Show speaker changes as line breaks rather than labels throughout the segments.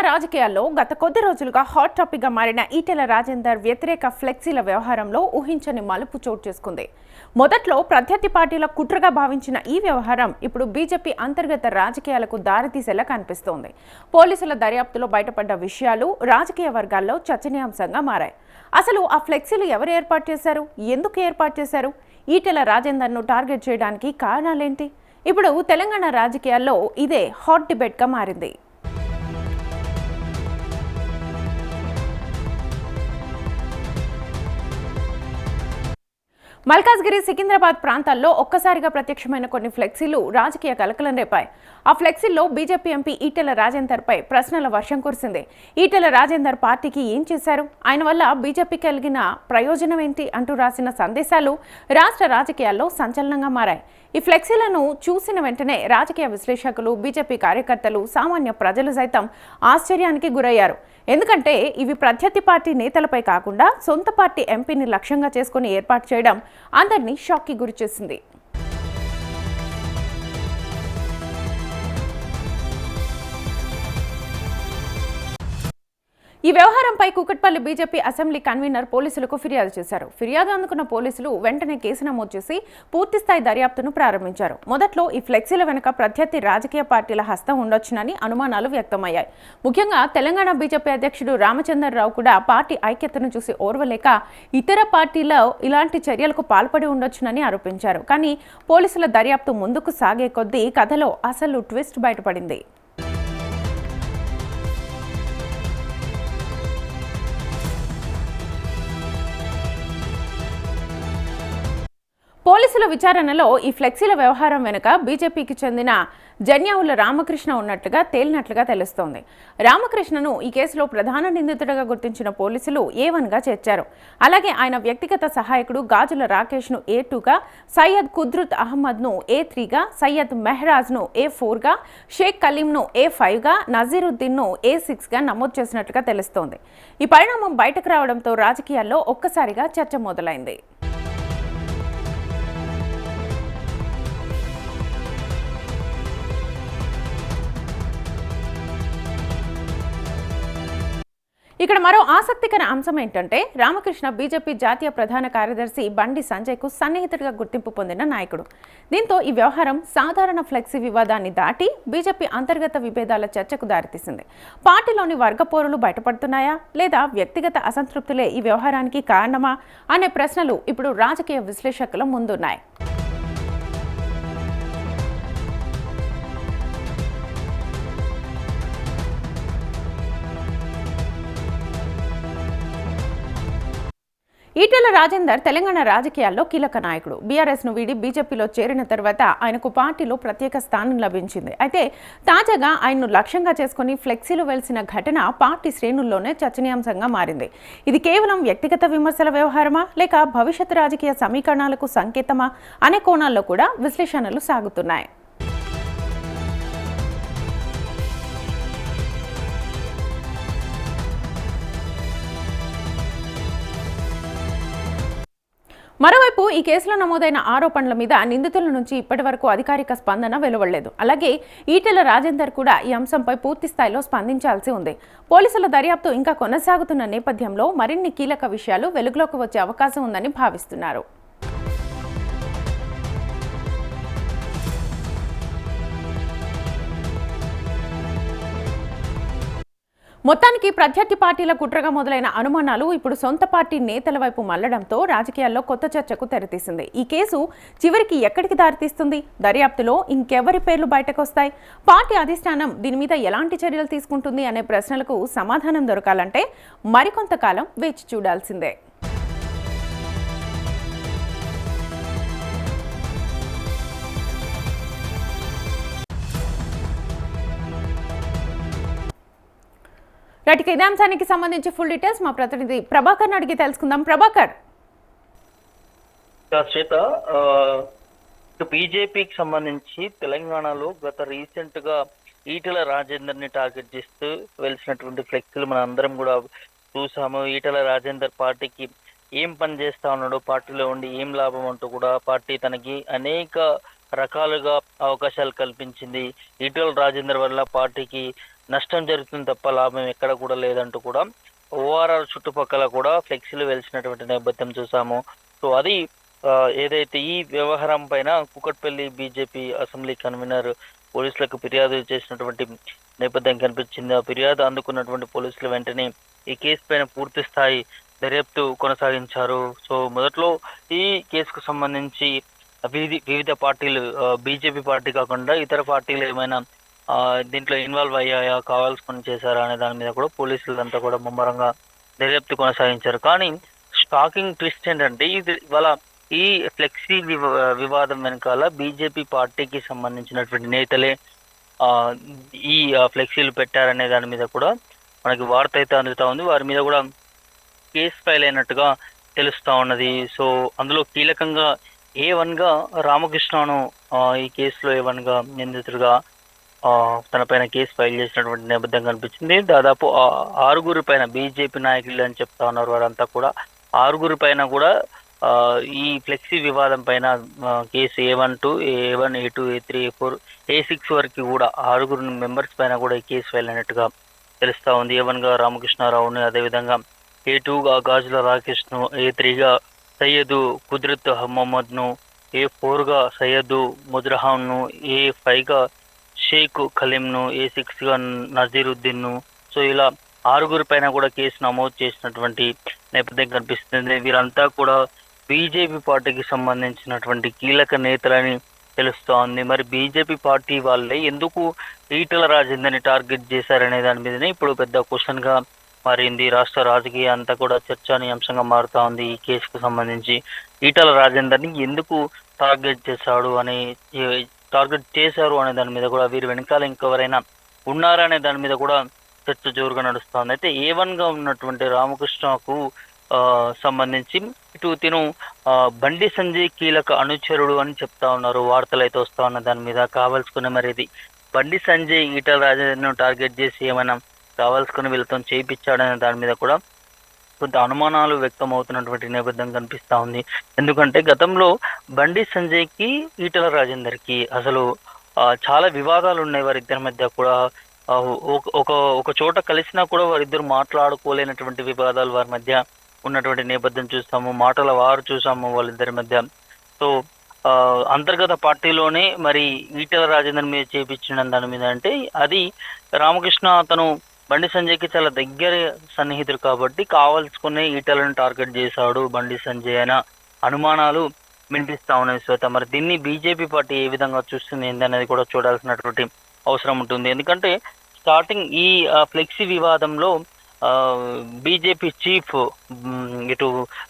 రాజకీయాల్లో గత కొద్ది రోజులుగా హాట్ టాపిక్ గా మారిన ఈటెల రాజేందర్ వ్యతిరేక ఫ్లెక్సీల వ్యవహారంలో ఊహించని మలుపు చోటు చేసుకుంది. మొదట్లో ప్రత్యర్థి పార్టీల కుట్రగా భావించిన ఈ వ్యవహారం ఇప్పుడు బీజేపీ అంతర్గత రాజకీయాలకు దారితీసేలా కనిపిస్తోంది. పోలీసుల దర్యాప్తులో బయటపడ్డ విషయాలు రాజకీయ వర్గాల్లో చర్చనీయాంశంగా మారాయి. అసలు ఆ ఫ్లెక్సీలు ఎవరు ఏర్పాటు చేశారు, ఎందుకు ఏర్పాటు చేశారు, ఈటెల రాజేందర్ను టార్గెట్ చేయడానికి కారణాలేంటి? ఇప్పుడు తెలంగాణ రాజకీయాల్లో ఇదే హాట్ డిబేట్గా మారింది. మల్కాజ్గిరి, సికింద్రాబాద్ ప్రాంతాల్లో ఒక్కసారిగా ప్రత్యక్షమైన కొన్ని ఫ్లెక్సీలు రాజకీయ కలకలం రేపాయి. ఆ ఫ్లెక్సీల్లో బీజేపీ ఎంపీ ఈటెల రాజేందర్ పై ప్రశ్నల వర్షం కురిసింది. ఈటెల రాజేందర్ పార్టీకి ఏం చేశారు, ఆయన వల్ల బీజేపీ కలిగిన ప్రయోజనం ఏంటి అంటూ రాసిన సందేశాలు రాష్ట్ర రాజకీయాల్లో సంచలనంగా మారాయి. ఈ ఫ్లెక్సీలను చూసిన వెంటనే రాజకీయ విశ్లేషకులు, బీజేపీ కార్యకర్తలు, సామాన్య ప్రజలు సైతం ఆశ్చర్యానికి గురయ్యారు. ఎందుకంటే ఇవి ప్రత్యర్థి పార్టీ నేతలపై కాకుండా సొంత పార్టీ ఎంపీని లక్ష్యంగా చేసుకుని ఏర్పాటు చేయడం అందరినీ షాక్కి గురిచేసింది. ఈ వ్యవహారంపై కూకట్పల్లి బీజేపీ అసెంబ్లీ కన్వీనర్ పోలీసులకు ఫిర్యాదు చేశారు. ఫిర్యాదు అందుకున్న పోలీసులు వెంటనే కేసు నమోదు చేసి పూర్తిస్థాయి దర్యాప్తును ప్రారంభించారు. మొదట్లో ఈ ఫ్లెక్సీల వెనుక ప్రత్యర్థి రాజకీయ పార్టీల హస్తం ఉండొచ్చునని అనుమానాలు వ్యక్తమయ్యాయి. ముఖ్యంగా తెలంగాణ బీజేపీ అధ్యక్షుడు రామచంద్రరావు కూడా పార్టీ ఐక్యతను చూసి ఓర్వలేక ఇతర పార్టీలో ఇలాంటి చర్యలకు పాల్పడి ఉండొచ్చునని ఆరోపించారు. కానీ పోలీసుల దర్యాప్తు ముందుకు సాగే కొద్దీ కథలో అసలు ట్విస్ట్ బయటపడింది. పోలీసుల విచారణలో ఈ ఫ్లెక్సీల వ్యవహారం వెనుక బీజేపీకి చెందిన జన్యావుల రామకృష్ణ ఉన్నట్లుగా తేలినట్లుగా తెలుస్తోంది. రామకృష్ణను ఈ కేసులో ప్రధాన నిందితుడిగా గుర్తించిన పోలీసులు A1గా చేర్చారు. అలాగే ఆయన వ్యక్తిగత సహాయకుడు గాజుల రాకేష్ను A2గా, సయ్యద్ కుద్రుత్ అహ్మద్ను A3గా, సయ్యద్ మెహరాజ్ను A4గా, షేక్ కలీంను A5గా, నజీరుద్దీన్ను A6గా నమోదు చేసినట్లుగా తెలుస్తోంది. ఈ పరిణామం బయటకు రావడంతో రాజకీయాల్లో ఒక్కసారిగా చర్చ మొదలైంది. ఇక్కడ మరో ఆసక్తికర అంశం ఏంటంటే రామకృష్ణ బీజేపీ జాతీయ ప్రధాన కార్యదర్శి బండి సంజయ్కు సన్నిహితుడిగా గుర్తింపు పొందిన నాయకుడు. దీంతో ఈ వ్యవహారం సాధారణ ఫ్లెక్సీ వివాదాన్ని దాటి బీజేపీ అంతర్గత విభేదాల చర్చకు దారితీసింది. పార్టీలోని వర్గ పోరులు బయటపడుతున్నాయా, లేదా వ్యక్తిగత అసంతృప్తులే ఈ వ్యవహారానికి కారణమా అనే ప్రశ్నలు ఇప్పుడు రాజకీయ విశ్లేషకుల ముందున్నాయి. ఈటెల రాజేందర్ తెలంగాణ రాజకీయాల్లో కీలక నాయకుడు. బీఆర్ఎస్ను వీడి బీజేపీలో చేరిన తర్వాత ఆయనకు పార్టీలో ప్రత్యేక స్థానం లభించింది. అయితే తాజాగా ఆయన్ను లక్ష్యంగా చేసుకుని ఫ్లెక్సీలు వెలిసిన ఘటన పార్టీ శ్రేణుల్లోనే చర్చనీయాంశంగా మారింది. ఇది కేవలం వ్యక్తిగత విమర్శల వ్యవహారమా, లేక భవిష్యత్ రాజకీయ సమీకరణాలకు సంకేతమా అనే కోణాల్లో కూడా విశ్లేషణలు సాగుతున్నాయి. మరోవైపు ఈ కేసులో నమోదైన ఆరోపణల మీద నిందితుల నుంచి ఇప్పటి వరకు అధికారిక స్పందన వెలువడలేదు. అలాగే ఈటెల రాజేందర్ కూడా ఈ అంశంపై పూర్తి స్థాయిలో స్పందించాల్సి ఉంది. పోలీసుల దర్యాప్తు ఇంకా కొనసాగుతున్న నేపథ్యంలో మరిన్ని కీలక విషయాలు వెలుగులోకి వచ్చే అవకాశం ఉందని భావిస్తున్నారు. మొత్తానికి ప్రత్యర్థి పార్టీల కుట్రగా మొదలైన అనుమానాలు ఇప్పుడు సొంత పార్టీ నేతల వైపు మళ్లడంతో రాజకీయాల్లో కొత్త చర్చకు తెరతీసింది. ఈ కేసు చివరికి ఎక్కడికి దారితీస్తుంది? దర్యాప్తులో ఇంకెవరి పేర్లు బయటకొస్తాయి? పార్టీ అధిష్టానం దీని మీద ఎలాంటి చర్యలు తీసుకుంటుంది అనే ప్రశ్నలకు సమాధానం దొరకాలంటే మరికొంతకాలం వేచి చూడాల్సిందే. ఇదే అంశానికి సంబంధించి ఫుల్ డీటెయిల్స్ మా ప్రతినిధి ప్రభాకర్ అడిగి తెలుసుకుందాం. ప్రభాకర్,
బీజేపీకి సంబంధించి తెలంగాణలో గత రీసెంట్ గా ఈటెల రాజేందర్ ని టార్గెట్ చేస్తూ వెలిసినటువంటి ఫ్లెక్సీలు మన అందరం కూడా చూసాము. ఈటెల రాజేందర్ పార్టీకి ఏం పని చేస్తా ఉన్నాడు, పార్టీలో ఉండి ఏం లాభం అంటూ కూడా పార్టీ తనకి అనేక రకాలుగా అవకాశాలు కల్పించింది. ఈటెల రాజేందర్ వల్ల పార్టీకి నష్టం జరుగుతుంది తప్ప లాభం ఎక్కడ కూడా లేదంటూ కూడా ఓఆర్ఆర్ చుట్టుపక్కల కూడా ఫ్లెక్సీలు వెలిసినటువంటి నేపథ్యం చూసాము. సో అది ఏదైతే ఈ వ్యవహారం పైన కూకట్పల్లి బీజేపీ అసెంబ్లీ కన్వీనర్ పోలీసులకు ఫిర్యాదు చేసినటువంటి నేపథ్యం కనిపించింది. ఆ ఫిర్యాదు అందుకున్నటువంటి పోలీసులు వెంటనే ఈ కేసు పైన పూర్తి స్థాయి దర్యాప్తు కొనసాగించారు. సో మొదట్లో ఈ కేసుకు సంబంధించి వివిధ పార్టీలు, బీజేపీ పార్టీ కాకుండా ఇతర పార్టీలు ఏమైనా దీంట్లో ఇన్వాల్వ్ అయ్యాయా, కావాల్సుకొని చేశారా అనే దాని మీద కూడా పోలీసులంతా కూడా ముమ్మరంగా దర్యాప్తు కొనసాగించారు. కానీ షాకింగ్ ట్విస్ట్ ఏంటంటే ఇవాళ ఈ ఫ్లెక్సీ వివాదం వెనకాల బీజేపీ పార్టీకి సంబంధించినటువంటి నేతలే ఈ ఫ్లెక్సీలు పెట్టారనే దాని మీద కూడా మనకి వార్త అయితే అందుతా ఉంది. వారి మీద కూడా కేసు ఫైల్ అయినట్టుగా తెలుస్తూ ఉన్నది. సో అందులో కీలకంగా A1గా రామకృష్ణను ఈ కేసులో A1గా నిందితుడిగా తన పైన కేసు ఫైల్ చేసినటువంటి నేపథ్యం కనిపించింది. దాదాపు 6 పైన బీజేపీ నాయకులు అని చెప్తా ఉన్నారు. వారంతా కూడా 6 పైన కూడా ఈ ఫ్లెక్సీ వివాదం పైన case A1 to A1, A2, A3, A4, A6 వరకు కూడా 6 మెంబర్స్ పైన కూడా ఈ కేసు ఫైల్ అయినట్టుగా తెలుస్తూ ఉంది. A1గా రామకృష్ణారావుని, అదేవిధంగా A2గా గాజుల రాకేష్ను, A3గా సయ్యదు కుద్రత్ మొహమ్మద్ను, A4గా సయ్యదు ముజ్రహాన్ను, A5గా షేక్ ఖలీంను, A6గా నజీరుద్దీన్ను. సో ఇలా 6 పైన కూడా కేసు నమోదు చేసినటువంటి నేపథ్యం కనిపిస్తుంది. వీరంతా కూడా బీజేపీ పార్టీకి సంబంధించినటువంటి కీలక నేతలని తెలుస్తూ ఉంది. మరి బీజేపీ పార్టీ వాళ్ళే ఎందుకు ఈటెల రాజేందర్ని టార్గెట్ చేశారనే దాని మీదనే ఇప్పుడు పెద్ద క్వశ్చన్గా మారింది. రాష్ట్ర రాజకీయ అంతా కూడా చర్చానీయాంశంగా మారుతా ఉంది. ఈ కేసుకు సంబంధించి ఈటెల రాజేందర్ని ఎందుకు టార్గెట్ చేశారు అనే దాని మీద కూడా వీరి వెనకాల ఇంకెవరైనా ఉన్నారనే దాని మీద కూడా చర్చ జోరుగా నడుస్తుంది. అయితే A1గా ఉన్నటువంటి రామకృష్ణకు సంబంధించి ఇటు తిను బండి సంజయ్ కీలక అనుచరుడు అని చెప్తా ఉన్నారు. వార్తలు అయితే వస్తా ఉన్న దాని మీద కావాల్సుకునే మరి ఇది బండి సంజయ్ ఈటెల రాజేందర్ను టార్గెట్ చేసి ఏమైనా కావాల్సుకుని వీళ్ళతో చేయించాడనే దాని మీద కూడా కొంత అనుమానాలు వ్యక్తం అవుతున్నటువంటి నేపథ్యం కనిపిస్తూ ఉంది. ఎందుకంటే గతంలో బండి సంజయ్కి ఈటెల రాజేందర్కి అసలు చాలా వివాదాలు ఉన్నాయి. వారిద్దరి మధ్య కూడా ఒక చోట కలిసినా కూడా వారిద్దరు మాట్లాడుకోలేనటువంటి వివాదాలు వారి మధ్య ఉన్నటువంటి నేపథ్యం చూస్తాము. మాటల వారు చూసాము వాళ్ళిద్దరి మధ్య. సో అంతర్గత పార్టీలోనే మరి ఈటెల రాజేందర్ మీద చేపించిన దాని మీద అంటే అది రామకృష్ణ అతను బండి సంజయ్కి చాలా దగ్గర సన్నిహితుడు కాబట్టి కావాల్సుకునే ఈటెలను టార్గెట్ చేశాడు బండి సంజయ్ అయిన అనుమానాలు వినిపిస్తా ఉన్నాయి. శ్వేత, మరి దీన్ని బీజేపీ పార్టీ ఏ విధంగా చూస్తుంది ఏంటనేది కూడా చూడాల్సినటువంటి అవసరం ఉంటుంది. ఎందుకంటే స్టార్టింగ్ ఈ ఫ్లెక్సీ వివాదంలో బీజేపీ చీఫ్ ఇటు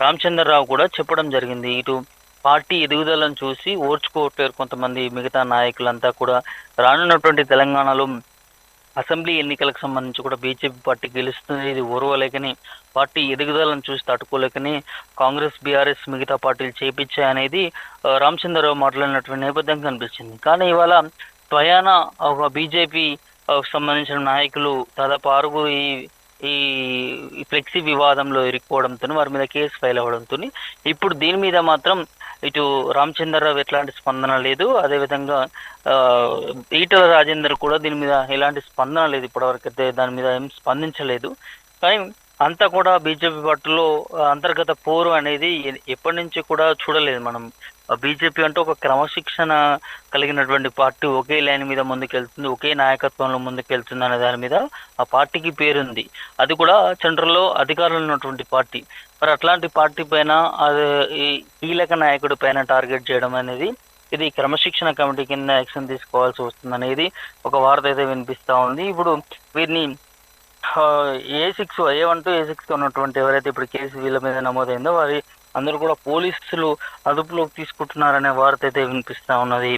రామచంద్రరావు కూడా చెప్పడం జరిగింది. ఇటు పార్టీ ఎదుగుదలను చూసి ఓర్చుకోవట్లేరు కొంతమంది మిగతా నాయకులంతా కూడా. రానున్నటువంటి తెలంగాణలో అసెంబ్లీ ఎన్నికలకు సంబంధించి కూడా బీజేపీ పార్టీ గెలుస్తుంది, ఇది ఓర్వలేకని, పార్టీ ఎదుగుదలను చూసి తట్టుకోలేకని కాంగ్రెస్, బీఆర్ఎస్ మిగతా పార్టీలు చేపించాయనేది రామచంద్రరావు మాట్లాడినటువంటి నేపథ్యం కనిపించింది. కానీ ఇవాళ స్వయాన ఒక బీజేపీ సంబంధించిన నాయకులు దాదాపు 6 ఈ ఫ్లెక్సీ వివాదంలో ఇరుక్కోవడంతో వారి మీద కేసు ఫైల్ అవ్వడంతో ఇప్పుడు దీని మీద మాత్రం ఇటు రామచంద్రరావు ఎట్లాంటి స్పందన లేదు, అదేవిధంగా ఈటెల రాజేందర్ కూడా దీని మీద ఎలాంటి స్పందన లేదు, ఇప్పటివరకు అయితే దాని మీద ఏం స్పందించలేదు. కానీ అంతా కూడా బీజేపీ పార్టీలో అంతర్గత పోరు అనేది ఎప్పటి నుంచి కూడా చూడలేదు మనం. బీజేపీ అంటే ఒక క్రమశిక్షణ కలిగినటువంటి పార్టీ, ఒకే లైన్ మీద ముందుకెళ్తుంది, ఒకే నాయకత్వంలో ముందుకెళ్తుంది అనే దాని మీద ఆ పార్టీకి పేరుంది. అది కూడా సెంట్రల్లో అధికారంలో ఉన్నటువంటి పార్టీ. మరి అట్లాంటి పార్టీ పైన అది ఈ కీలక నాయకుడి పైన టార్గెట్ చేయడం అనేది ఇది క్రమశిక్షణ కమిటీ కింద యాక్షన్ తీసుకోవాల్సి వస్తుంది అనేది ఒక వార్త అయితే వినిపిస్తూ ఉంది. ఇప్పుడు వీరిని A1 to A6 ఉన్నటువంటి ఎవరైతే ఇప్పుడు కేసు వీళ్ళ మీద నమోదైందో వారి అందరూ కూడా పోలీసులు అదుపులోకి తీసుకుంటున్నారనే వార్త అయితే వినిపిస్తూ ఉన్నది.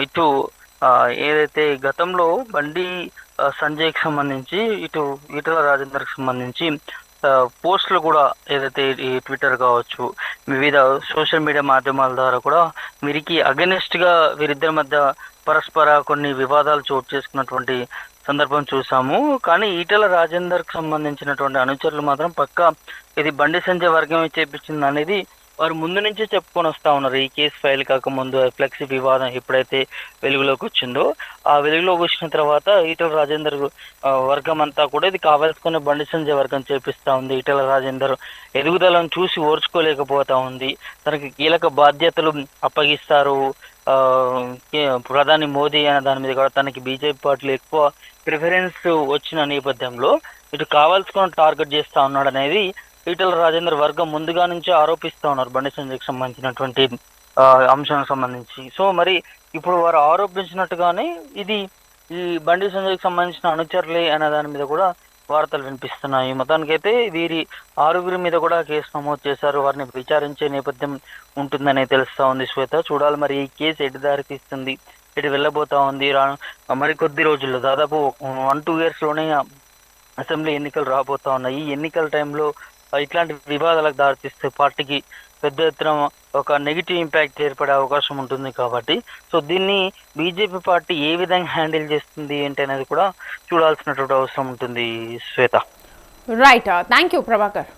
ఇటు ఏదైతే గతంలో బండి సంజయ్కి సంబంధించి ఇటు ఈటెల రాజేందర్కి సంబంధించి పోస్టులు కూడా ఏదైతే ఈ ట్విట్టర్ కావచ్చు, వివిధ సోషల్ మీడియా మాధ్యమాల ద్వారా కూడా వీరికి అగెనిస్ట్గా వీరిద్దరి మధ్య పరస్పర కొన్ని వివాదాలు చోటు చేసుకున్నటువంటి సందర్భం చూసాము. కానీ ఈటెల రాజేందర్కి సంబంధించినటువంటి అనుచరులు మాత్రం పక్కా ఇది బండి సంజయ్ వర్గమే చేపించింది అనేది వారు ముందు నుంచే చెప్పుకొని వస్తా ఉన్నారు. ఈ కేసు ఫైల్ కాకముందు ఫ్లెక్సీ వివాదం ఎప్పుడైతే వెలుగులోకి వచ్చిందో, ఆ వెలుగులోకి వచ్చిన తర్వాత ఈటెల రాజేందర్ వర్గం అంతా కూడా ఇది కావాల్సుకునే బండి సంజయ్ వర్గం చేపిస్తా ఉంది. ఈటెల రాజేందర్ ఎదుగుదలను చూసి ఓర్చుకోలేకపోతా ఉంది. తనకి కీలక బాధ్యతలు అప్పగిస్తారు ప్రధాని మోదీ అనే దాని మీద కూడా తనకి బీజేపీ పార్టీలో ఎక్కువ ప్రిఫరెన్స్ వచ్చిన నేపథ్యంలో ఇటు కావాల్సుకుని టార్గెట్ చేస్తా ఉన్నాడు అనేది ఈటెల రాజేందర్ వర్గం ముందుగా నుంచి ఆరోపిస్తూ ఉన్నారు బండి సంజయ్కి సంబంధించినటువంటి అంశానికి సంబంధించి. సో మరి ఇప్పుడు వారు ఆరోపించినట్టుగానే ఇది ఈ బండి సంజయ్కి సంబంధించిన అనుచరులే అనే దాని మీద కూడా వార్తలు వినిపిస్తున్నాయి. మొత్తానికైతే వీరి 6 మీద కూడా కేసు నమోదు చేశారు. వారిని విచారించే నేపథ్యం ఉంటుందని తెలుస్తా ఉంది. శ్వేత, చూడాలి మరి ఈ కేసు ఎటు దారి తీస్తుంది, ఎటు వెళ్ళబోతా ఉంది. మరికొద్ది రోజుల్లో దాదాపు 1-2 yearsలోనే అసెంబ్లీ ఎన్నికలు రాబోతా ఉన్నాయి. ఈ ఎన్నికల టైంలో ఇట్లాంటి వివాదాలకు దారితీస్తే పార్టీకి పెద్ద ఎత్తున ఒక నెగిటివ్ ఇంపాక్ట్ ఏర్పడే అవకాశం ఉంటుంది. కాబట్టి సో దీన్ని బీజేపీ పార్టీ ఏ విధంగా హ్యాండిల్ చేస్తుంది ఏంటి అనేది కూడా చూడాల్సినటువంటి అవసరం ఉంటుంది. శ్వేత,
రైట్, థ్యాంక్ యూ ప్రభాకర్.